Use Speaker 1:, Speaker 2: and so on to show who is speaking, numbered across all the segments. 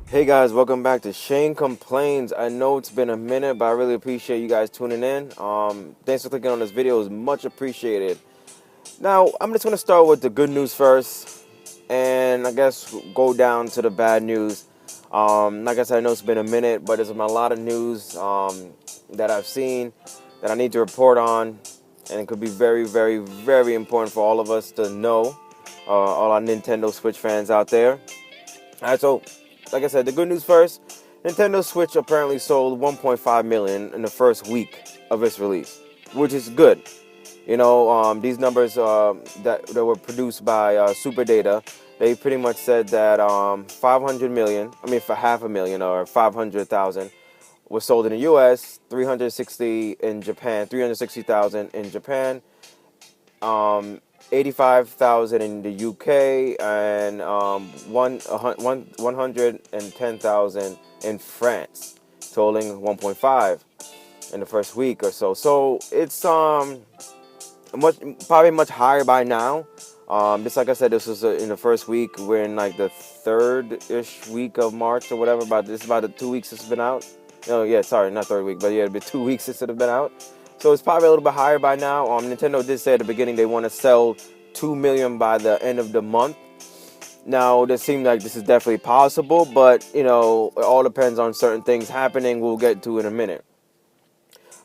Speaker 1: Hey guys, welcome back to Shane Complains. I know it's been a minute, but I really appreciate you guys tuning in. Thanks for clicking on this video. It's much appreciated. Now, I'm just going to start with the good news first, and I guess go down to the bad news. Like I said, I know it's been a minute, but there's been a lot of news that I've seen that I need to report on, and it could be very, very, very important for all of us to know, all our Nintendo Switch fans out there. All right, so like I said, the good news first. Nintendo Switch apparently sold 1.5 million in the first week of its release, which is good. You know, these numbers that were produced by Super Data, they pretty much said that 500 million, I mean for half a million or 500,000 was sold in the U.S., 360,000 in Japan, 85,000 in the UK, and 110,000 in France, totaling 1.5 in the first week or so. So it's probably much higher by now. Just like I said, this was in the first week. We're in like the third-ish week of March or whatever. This is about the 2 weeks it's been out. No, yeah, sorry, not third week, but yeah, it'll be 2 weeks since it's been out. So it's probably a little bit higher by now. Nintendo did say at the beginning they want to sell 2 million by the end of the month. Now, it seems like this is definitely possible, but, you know, it all depends on certain things happening. We'll get to in a minute.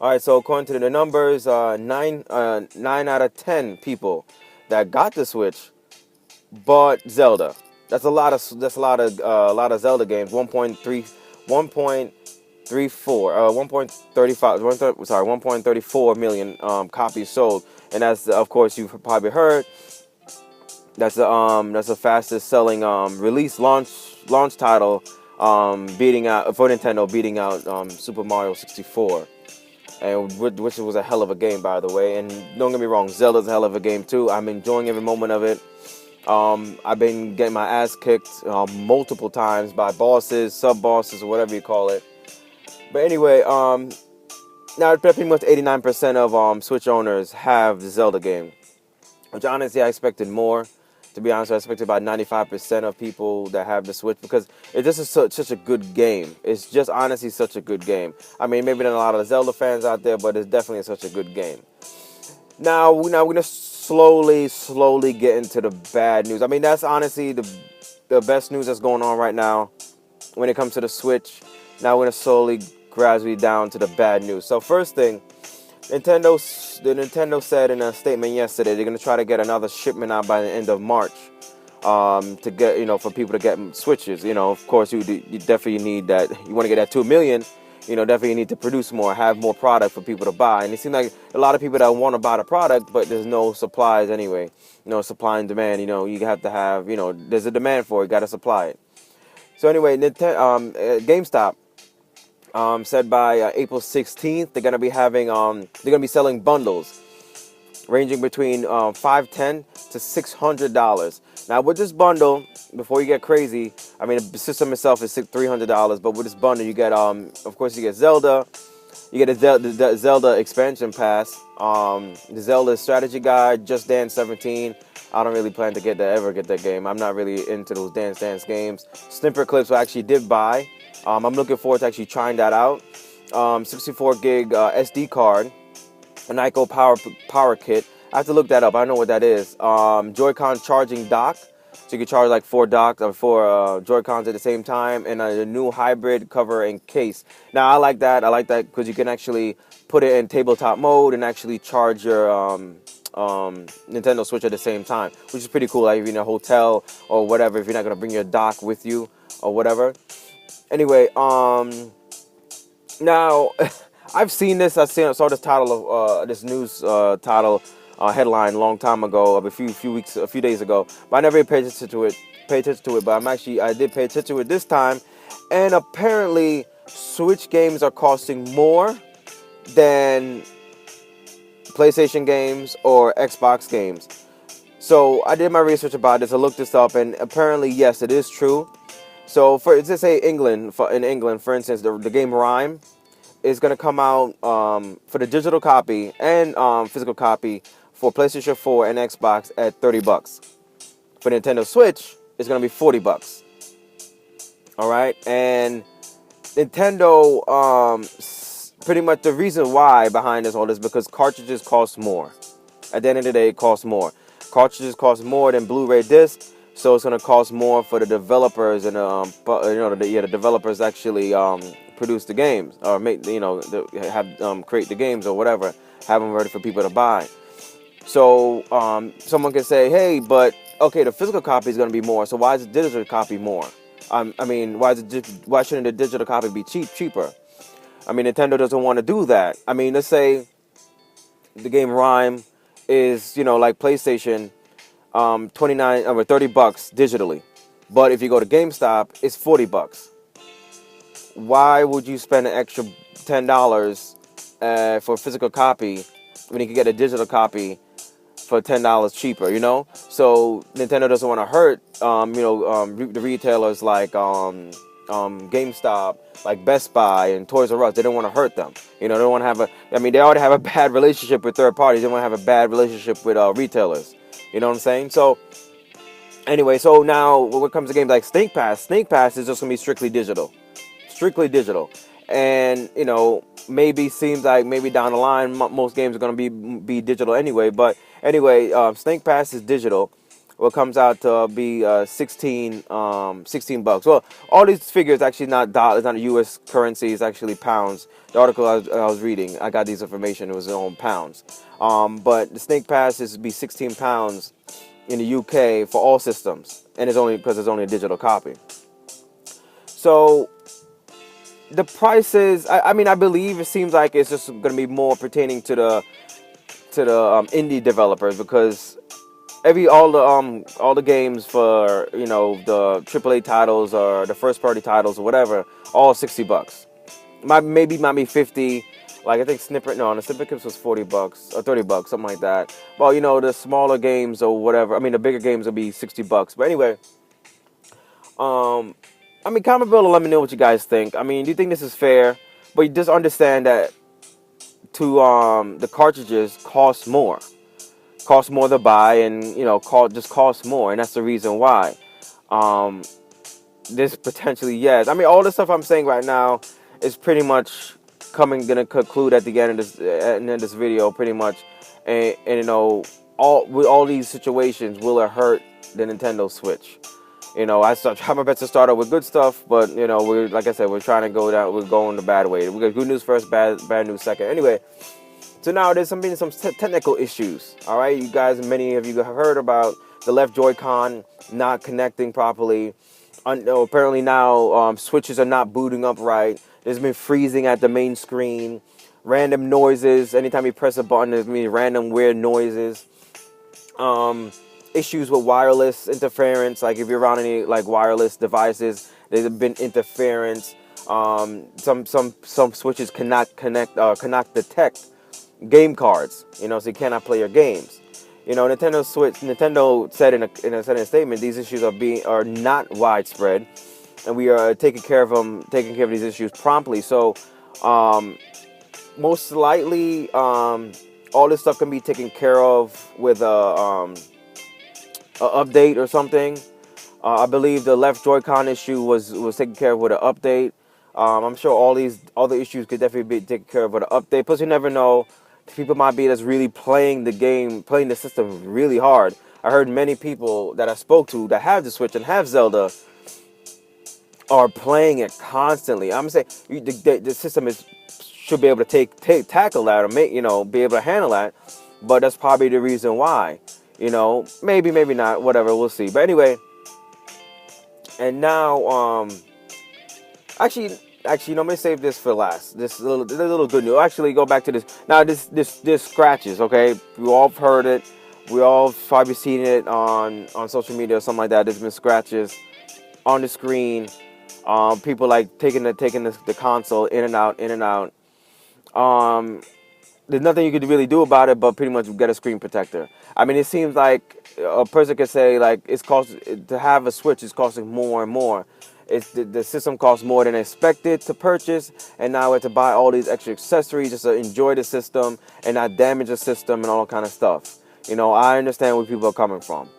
Speaker 1: All right, so according to the numbers, 9 out of 10 people that got the Switch bought Zelda. That's a lot of Zelda games. 1.34 million copies sold, and that's, of course, you've probably heard, that's the fastest selling release launch title, beating out for Nintendo, beating out Super Mario 64. And which was a hell of a game, by the way. And don't get me wrong, Zelda's a hell of a game too. I'm enjoying every moment of it. I've been getting my ass kicked multiple times by bosses, sub-bosses, or whatever you call it. But anyway, now pretty much 89% of Switch owners have the Zelda game, which honestly I expected more. To be honest, I expected about 95% of people that have the Switch, because this is such a good game. It's just honestly such a good game. I mean, maybe not a lot of Zelda fans out there, but it's definitely such a good game. Now we're going to slowly get into the bad news. I mean, that's honestly the best news that's going on right now when it comes to the Switch. Now we're going to slowly, gradually down to the bad news. So first thing, Nintendo said in a statement yesterday they're going to try to get another shipment out by the end of March, to get, for people to get Switches. Of course, you definitely need that. You want to get that 2 million, definitely need to produce more, have more product for people to buy. And it seems like a lot of people that want to buy the product, but there's no supplies anyway. Supply and demand, you have to have, there's a demand for it, you got to supply it. So anyway, GameStop said by April 16th they're gonna be selling bundles ranging between $510 to $600. Now with this bundle, before you get crazy, I mean the system itself is $300, but with this bundle you get of course you get Zelda, you get the Zelda expansion pass, the Zelda strategy guide, Just Dance 17. I don't really plan to ever get that game. I'm not really into those Dance games. Snipper clips I actually did buy. I'm looking forward to actually trying that out. 64 gig SD card, a Nyko power kit. I have to look that up. I don't know what that is. Joy-Con charging dock, so you can charge like four Joy-Cons at the same time, and a new hybrid cover and case. Now I like that. Because you can actually put it in tabletop mode and actually charge your Nintendo Switch at the same time, which is pretty cool. Like if you're in a hotel or whatever, if you're not gonna bring your dock with you or whatever. Anyway, now I've seen this. I saw this title of this news title headline a long time ago, a few days ago. But I never really paid attention to it. But I did pay attention to it this time, and apparently Switch games are costing more than PlayStation games or Xbox games. So I did my research about this. I looked this up, and apparently, yes, it is true. So let's say in England, for instance, the game Rhyme is going to come out for the digital copy and physical copy for PlayStation 4 and Xbox at $30. For Nintendo Switch, it's going to be $40. All right, and Nintendo, pretty much the reason why behind this all is because cartridges cost more. At the end of the day, it costs more. Cartridges cost more than Blu-ray discs, so it's gonna cost more for the developers and the developers actually produce the games or make create the games or whatever, have them ready for people to buy. So someone can say, hey, but okay, the physical copy is gonna be more. So why is the digital copy more? Why shouldn't the digital copy be cheaper? I mean, Nintendo doesn't want to do that. I mean, let's say the game Rhyme is, like PlayStation, 29 or $30 digitally, but if you go to GameStop, it's $40. Why would you spend an extra $10 for a physical copy when you can get a digital copy for $10 cheaper? So Nintendo doesn't want to hurt the retailers like GameStop, like Best Buy and Toys R Us. They don't want to hurt them. They don't want to have they already have a bad relationship with third parties. They want to have a bad relationship with retailers. You know what I'm saying? So anyway, so now when it comes to games like Snake Pass is just gonna be strictly digital, and maybe seems like maybe down the line most games are gonna be digital anyway. But anyway, Snake Pass is digital. What comes out to be $16. Well, all these figures actually not dollars, not U.S. currency. It's actually pounds. The article I was reading, I got these information. It was in pounds. But the Snake Pass is be £16 in the UK for all systems, and it's only because it's only a digital copy. So the prices, I believe it seems like it's just going to be more pertaining to the indie developers, because all the games for the AAA titles or the first party titles or whatever, all $60. Might be 50. Like I think the Snippet was $40 or $30, something like that. Well, the smaller games or whatever, the bigger games will be $60. But anyway, comment below, let me know what you guys think. Do you think this is fair? But you just understand that the cartridges cost more to buy, and just cost more, and that's the reason why. This potentially, yes. All the stuff I'm saying right now is pretty much gonna conclude at the end of this video, pretty much, and all these situations, will it hurt the Nintendo Switch? I try my best to start out with good stuff, but we're, like I said, we're trying to go down. We're going the bad way. We got good news first, bad news second. Anyway, so now there's some technical issues. All right, you guys, many of you have heard about the left Joy-Con not connecting properly. Apparently now switches are not booting up right. There's been freezing at the main screen. Random noises. Anytime you press a button, there's been random weird noises. Issues with wireless interference. Like if you're on any like wireless devices, there's been interference. Some switches cannot detect game cards. So you cannot play your games. Nintendo said in a statement, these issues are not widespread, and we are taking care of these issues promptly. So, most likely, all this stuff can be taken care of with a update or something. I believe the left Joy-Con issue was taken care of with an update. I'm sure all the issues could definitely be taken care of with an update. Plus, you never know. People might be just really playing the system really hard. I heard many people that I spoke to that have the Switch and have Zelda are playing it constantly. I'm saying the system should be able to tackle that, or be able to handle that. But that's probably the reason why. Maybe not. Whatever, we'll see. But anyway, and now actually, let me save this for last. This little good news. Actually, go back to this. Now, this scratches. Okay, we all heard it. We all probably seen it on social media or something like that. There's been scratches on the screen. People like taking the console in and out. There's nothing you could really do about it, but pretty much get a screen protector. It seems like a person could say like to have a Switch is costing more and more. The system costs more than expected to purchase, and now we have to buy all these extra accessories just to enjoy the system and not damage the system and all kind of stuff. I understand where people are coming from.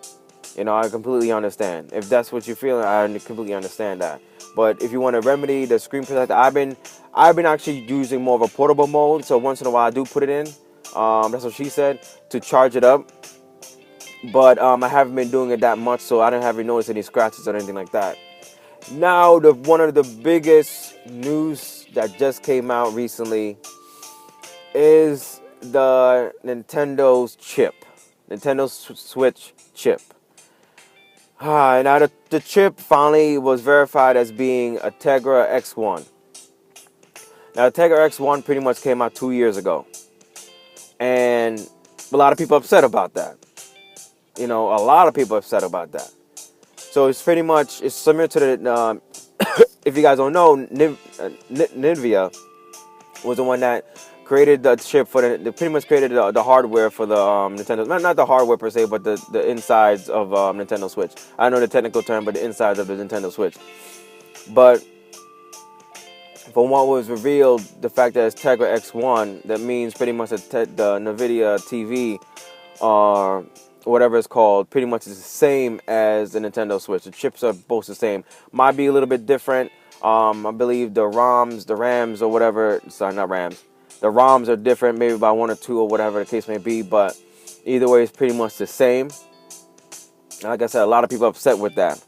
Speaker 1: I completely understand. If that's what you're feeling, I completely understand that. But if you want to remedy the screen protector, I've been actually using more of a portable mode. So once in a while, I do put it in. That's what she said, to charge it up. But I haven't been doing it that much, so I haven't noticed any scratches or anything like that. Now, one of the biggest news that just came out recently is the Nintendo's chip, Nintendo Switch chip. Now the chip finally was verified as being a Tegra X1. Now the Tegra X1 pretty much came out 2 years ago, and a lot of people upset about that. A lot of people upset about that. So it's similar to the if you guys don't know, Nvidia was the one that created the chip they pretty much created the hardware for the Nintendo. Not the hardware per se, but the insides of Nintendo Switch. I don't know the technical term, but the insides of the Nintendo Switch. But from what was revealed, the fact that it's Tegra X1, that means pretty much the Nvidia TV or whatever it's called, pretty much is the same as the Nintendo Switch. The chips are both the same. Might be a little bit different. I believe the RAMs or whatever. Sorry, not RAMs. The ROMs are different, maybe by 1 or 2 or whatever the case may be. But either way, it's pretty much the same. Like I said, a lot of people are upset with that.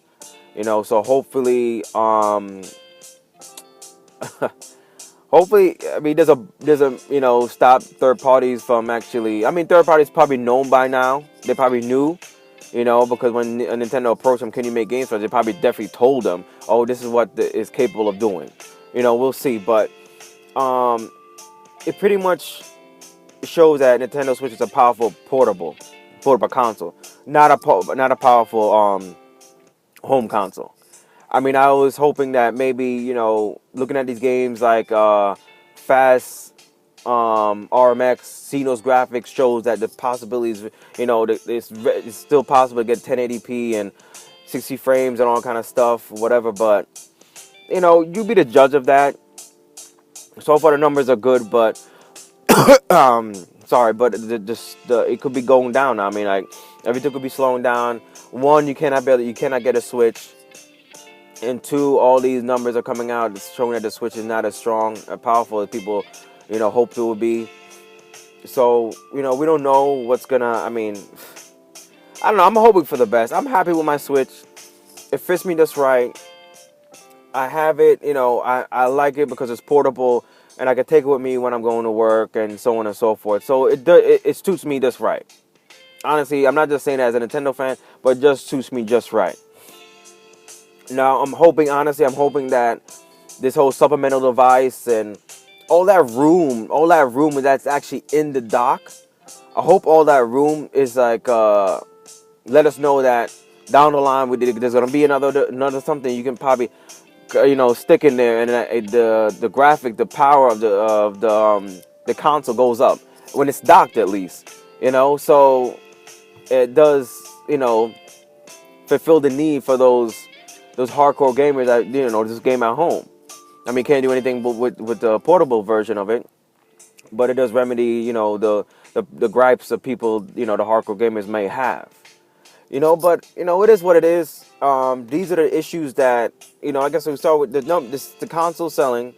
Speaker 1: So hopefully, hopefully, I mean, there's a stop third parties from actually. I mean, third parties probably known by now. They probably knew, because when Nintendo approached them, can you make games for us? They probably definitely told them, oh, this is what is capable of doing. We'll see, but it pretty much shows that Nintendo Switch is a powerful portable console, not a powerful home console. I mean, I was hoping that maybe, looking at these games like Fast RMX, seeing those graphics shows that the possibilities, it's still possible to get 1080p and 60 frames and all kind of stuff, whatever. But, you be the judge of that. So far, the numbers are good, but, sorry, but it could be going down. I mean, like, everything could be slowing down. One, you cannot get a Switch. And 2, all these numbers are coming out showing that the Switch is not as strong or powerful as people, hoped it would be. So, we don't know what's gonna, I mean, I don't know. I'm hoping for the best. I'm happy with my Switch. It fits me just right. I have it, I like it because it's portable and I can take it with me when I'm going to work and so on and so forth. So it suits me just right. Honestly, I'm not just saying that as a Nintendo fan, but it just suits me just right. Now, I'm hoping that this whole supplemental device and all that room that's actually in the dock, I hope all that room is like, let us know that down the line there's going to be another something you can probably, stick in there, and the graphic, the power of the console goes up when it's docked, at least, so it does, fulfill the need for those hardcore gamers that, just game at home. I mean, can't do anything with the portable version of it, but it does remedy, the gripes of people, the hardcore gamers may have. But, it is what it is. These are the issues that, I guess we start with the console selling,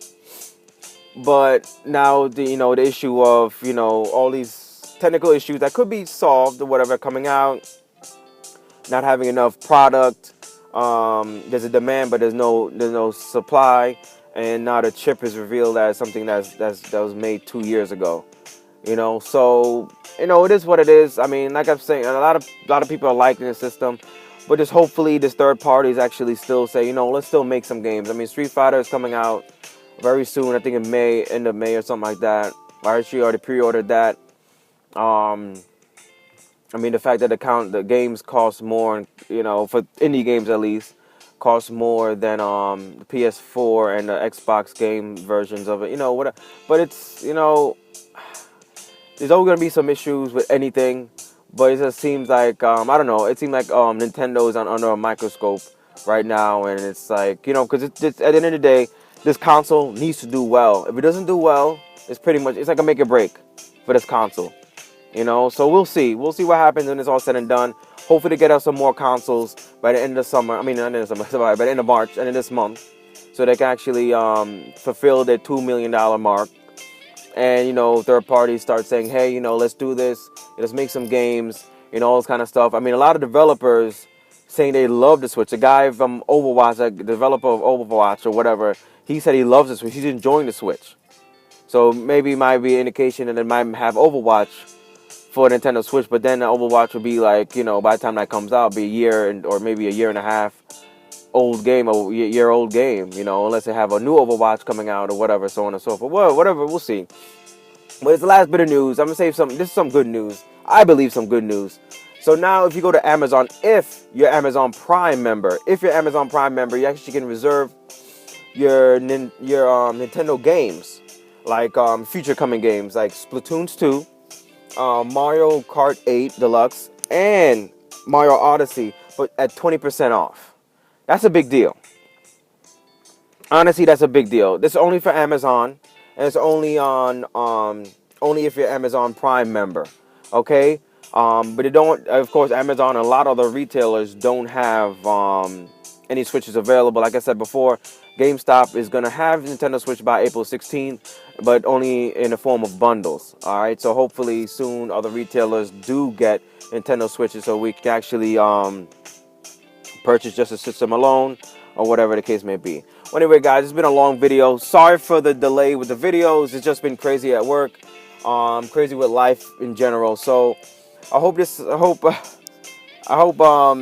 Speaker 1: but now the issue of, all these technical issues that could be solved or whatever coming out, not having enough product. There's a demand, but there's no supply, and now the chip is revealed as something that was made 2 years ago. So it is what it is. I mean, like I'm saying, a lot of people are liking the system, but just hopefully this third parties actually still say, let's still make some games. I mean, Street Fighter is coming out very soon. I think in May, end of May or something like that. I actually already pre-ordered that. I mean, the fact that the games cost more, for indie games at least, cost more than the PS4 and the Xbox game versions of it. Whatever. But it's, there's always going to be some issues with anything. But it just seems like, I don't know, it seems like Nintendo is under a microscope right now. And it's like, because at the end of the day, this console needs to do well. If it doesn't do well, it's like a make or break for this console. So we'll see. We'll see what happens when it's all said and done. Hopefully to get us some more consoles by the end of the summer. I mean, not the end of summer, sorry, by the end of March, and in this month, so they can actually fulfill their $2 million mark. And, you know, third parties start saying, hey, you know, let's do this. Let's make some games, you know, all this kind of stuff. I mean, a lot of developers saying they love the Switch. A guy from Overwatch, a developer of Overwatch or whatever, he said he loves the Switch. He's enjoying the Switch. So maybe it might be an indication that it might have Overwatch for Nintendo Switch, but then the Overwatch will be like, you know, by the time that comes out, be a year or maybe a year and a half old game, a year-old game, you know, unless they have a new Overwatch coming out or whatever, so on and so forth. Well, whatever, we'll see. But it's the last bit of news. I'm going to say something. This is some good news. I believe some good news. So now if you go to Amazon, if you're Amazon Prime member, you actually can reserve your Nintendo games, like future coming games, like Splatoon 2, Mario Kart 8 Deluxe, and Mario Odyssey, but at 20% off. That's a big deal. Honestly, that's a big deal. This is only for Amazon, and it's only on only if you're Amazon Prime member. Okay, but it don't. Of course, Amazon and a lot of other retailers don't have any Switches available. Like I said before, GameStop is gonna have Nintendo Switch by April 16th, but only in the form of bundles. All right, so hopefully soon other retailers do get Nintendo Switches, so we can actually purchase just a system alone, or whatever the case may be. Well, anyway, guys, it's been a long video. Sorry for the delay with the videos. It's just been crazy at work, crazy with life in general. So I hope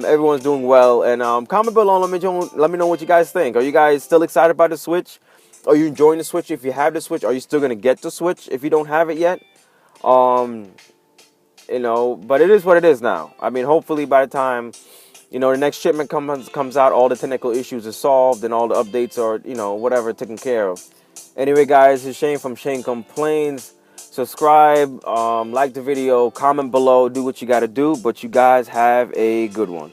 Speaker 1: everyone's doing well. And comment below. Let me know what you guys think. Are you guys still excited about the Switch? Are you enjoying the Switch? If you have the Switch, are you still gonna get the Switch if you don't have it yet? You know, but it is what it is now. I mean, hopefully by the time, you know, the next shipment comes out, all the technical issues are solved and all the updates are, you know, whatever, taken care of. Anyway, guys, it's Shane from Shane Complains. Subscribe, like the video, comment below, do what you got to do. But you guys have a good one.